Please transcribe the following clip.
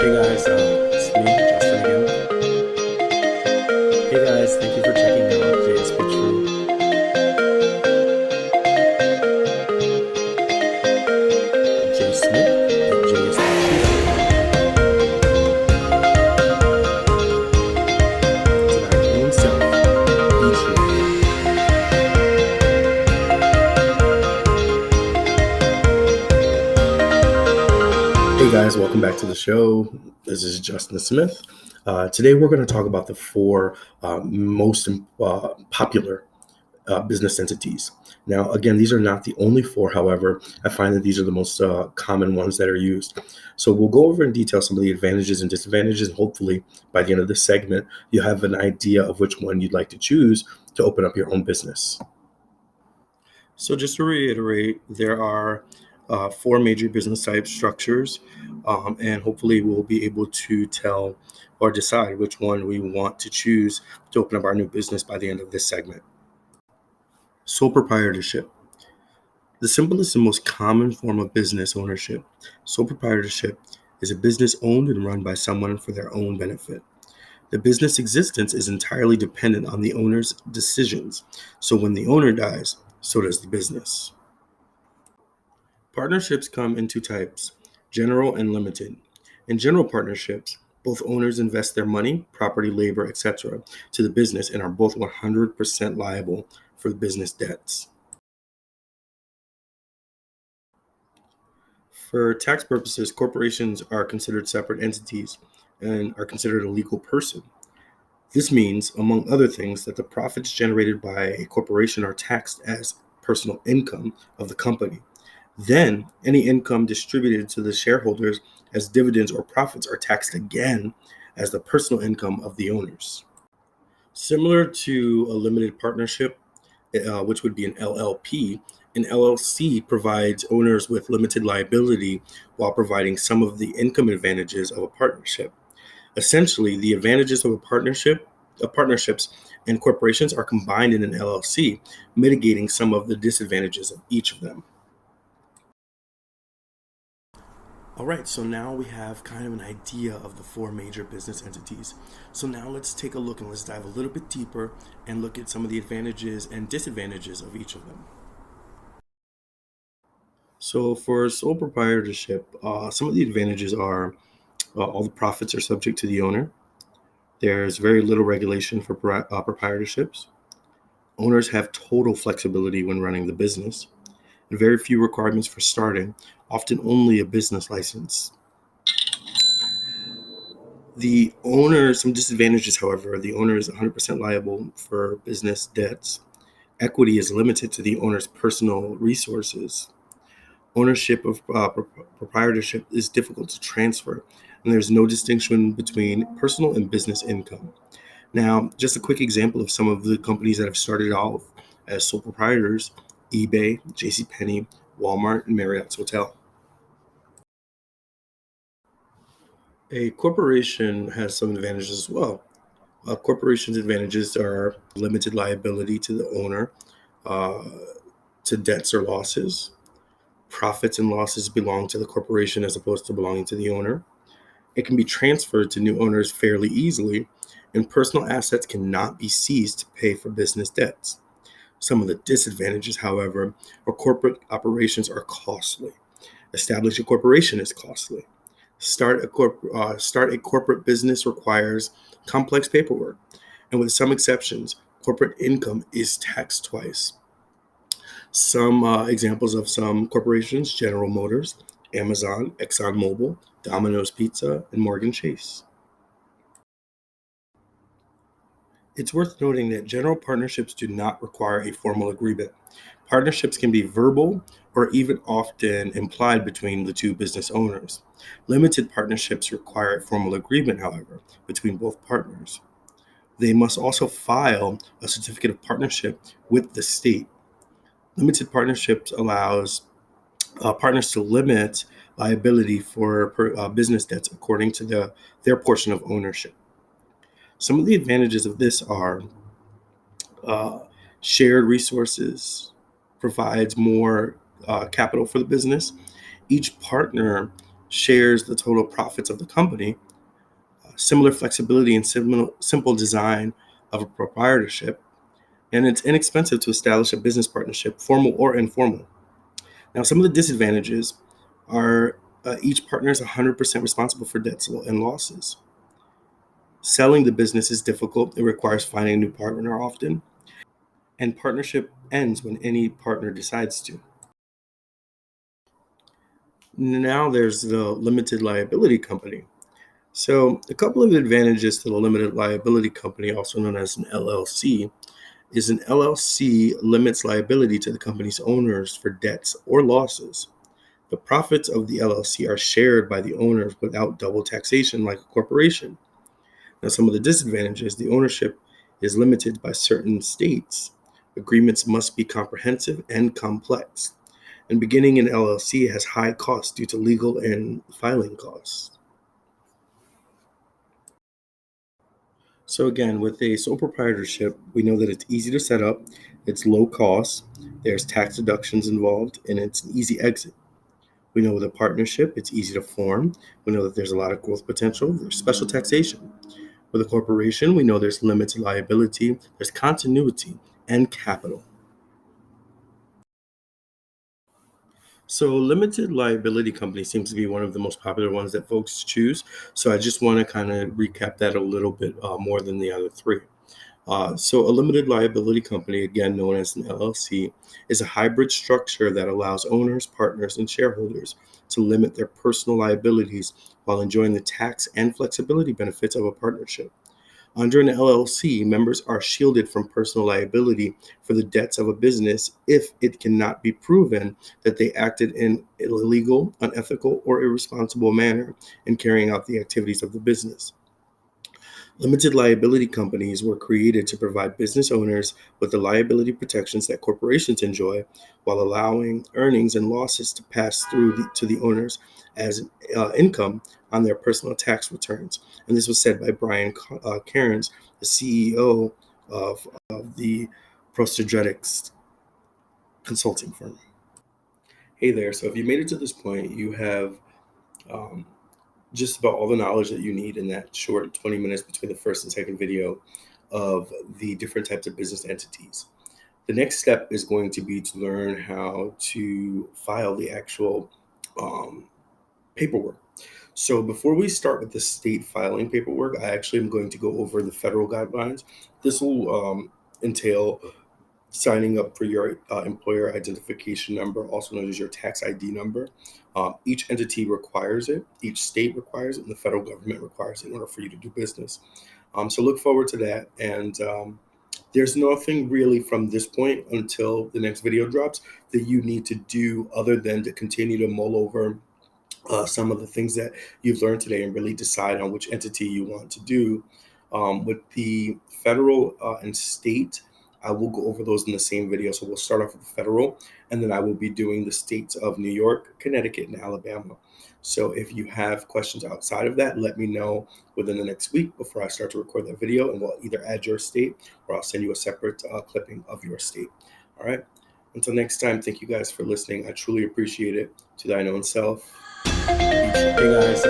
Hey guys, it's me, Justin again. Hey guys, thank you for checking out Jay's Pitch Room. Jay Smith at js.co. To thy own self, be true. Hey guys, welcome back to the show. This is Justin Smith. Today we're going to talk about the four most popular business entities. Now, again, these are not the only four. However, I find that these are the most common ones that are used. So we'll go over in detail some of the advantages and disadvantages. And hopefully, by the end of this segment, you have an idea of which one you'd like to choose to open up your own business. So just to reiterate, there are four major business type structures, and hopefully we'll be able to tell or decide which one we want to choose to open up our new business by the end of this segment. Sole proprietorship. The simplest and most common form of business ownership. Sole proprietorship is a business owned and run by someone for their own benefit. The business existence is entirely dependent on the owner's decisions. So when the owner dies, so does the business. Partnerships come in two types, general and limited. In general partnerships, both owners invest their money, property, labor, etc., to the business and are both 100% liable for the business debts. For tax purposes, corporations are considered separate entities and are considered a legal person. This means, among other things, that the profits generated by a corporation are taxed as personal income of the company. Then, any income distributed to the shareholders as dividends or profits are taxed again as the personal income of the owners. Similar to a limited partnership, which would be an LLC provides owners with limited liability while providing some of the income advantages of a partnership. Essentially, the advantages of partnerships and corporations are combined in an LLC, mitigating some of the disadvantages of each of them. All right, so now we have kind of an idea of the four major business entities. So now let's take a look and let's dive a little bit deeper and look at some of the advantages and disadvantages of each of them. So for sole proprietorship, some of the advantages are all the profits are subject to the owner. There's very little regulation for proprietorships. Owners have total flexibility when running the business, and very few requirements for starting, often only a business license. Some disadvantages, however, the owner is 100% liable for business debts. Equity is limited to the owner's personal resources. Ownership of proprietorship is difficult to transfer, and there's no distinction between personal and business income. Now, just a quick example of some of the companies that have started off as sole proprietors: eBay, JCPenney, Walmart, and Marriott's Hotel. A corporation has some advantages as well. A corporation's advantages are limited liability to the owner, uh, to debts or losses. Profits and losses belong to the corporation as opposed to belonging to the owner. It can be transferred to new owners fairly easily, and personal assets cannot be seized to pay for business debts. Some of the disadvantages, however, are corporate operations are costly. Establish a corporation is costly. Start a corporate business requires complex paperwork, and with some exceptions, corporate income is taxed twice. Some examples of some corporations: General Motors, Amazon, ExxonMobil, Domino's Pizza, and Morgan Chase. It's worth noting that general partnerships do not require a formal agreement. Partnerships can be verbal or even often implied between the two business owners. Limited partnerships require a formal agreement, however, between both partners. They must also file a certificate of partnership with the state. Limited partnerships allows partners to limit liability for business debts according to their portion of ownership. Some of the advantages of this are uh, shared resources, provides more capital for the business. Each partner shares the total profits of the company. Similar flexibility and simple design of a proprietorship, and it's inexpensive to establish a business partnership, formal or informal. Now, some of the disadvantages are each partner is 100% responsible for debts and losses. Selling the business is difficult. It requires finding a new partner often, and partnership ends when any partner decides to. Now there's the limited liability company. So, a couple of advantages to the limited liability company, also known as an LLC, is an LLC limits liability to the company's owners for debts or losses. The profits of the LLC are shared by the owners without double taxation like a corporation. Now, some of the disadvantages: the ownership is limited by certain states. Agreements must be comprehensive and complex. And beginning an LLC has high costs due to legal and filing costs. So again, with a sole proprietorship, we know that it's easy to set up, it's low cost, there's tax deductions involved, and it's an easy exit. We know with a partnership, it's easy to form. We know that there's a lot of growth potential. There's special taxation. With a corporation, we know there's limited liability, there's continuity, and capital. So, limited liability company seems to be one of the most popular ones that folks choose. So, I just want to kind of recap that a little bit more than the other three. So, a limited liability company, again known as an LLC, is a hybrid structure that allows owners, partners, and shareholders to limit their personal liabilities while enjoying the tax and flexibility benefits of a partnership. Under an LLC, members are shielded from personal liability for the debts of a business if it cannot be proven that they acted in an illegal, unethical, or irresponsible manner in carrying out the activities of the business. Limited liability companies were created to provide business owners with the liability protections that corporations enjoy, while allowing earnings and losses to pass through to the owners as income on their personal tax returns. And this was said by Brian Cairns, the CEO of the Proprietorships consulting firm. Hey there. So if you made it to this point, you have um, just about all the knowledge that you need in that short 20 minutes between the first and second video of the different types of business entities. The next step is going to be to learn how to file the actual um, paperwork. So before we start with the state filing paperwork, I actually am going to go over the federal guidelines. This will entail signing up for your employer identification number, also known as your tax ID number. Each entity requires it, each state requires it, and the federal government requires it in order for you to do business. So look forward to that. And there's nothing really from this point until the next video drops that you need to do other than to continue to mull over some of the things that you've learned today and really decide on which entity you want to do. With the federal and state, I will go over those in the same video. So we'll start off with the federal, and then I will be doing the states of New York, Connecticut, and Alabama. So if you have questions outside of that, let me know within the next week before I start to record that video, and we'll either add your state or I'll send you a separate clipping of your state. All right. Until next time, thank you guys for listening. I truly appreciate it. To thine own self. Hey guys,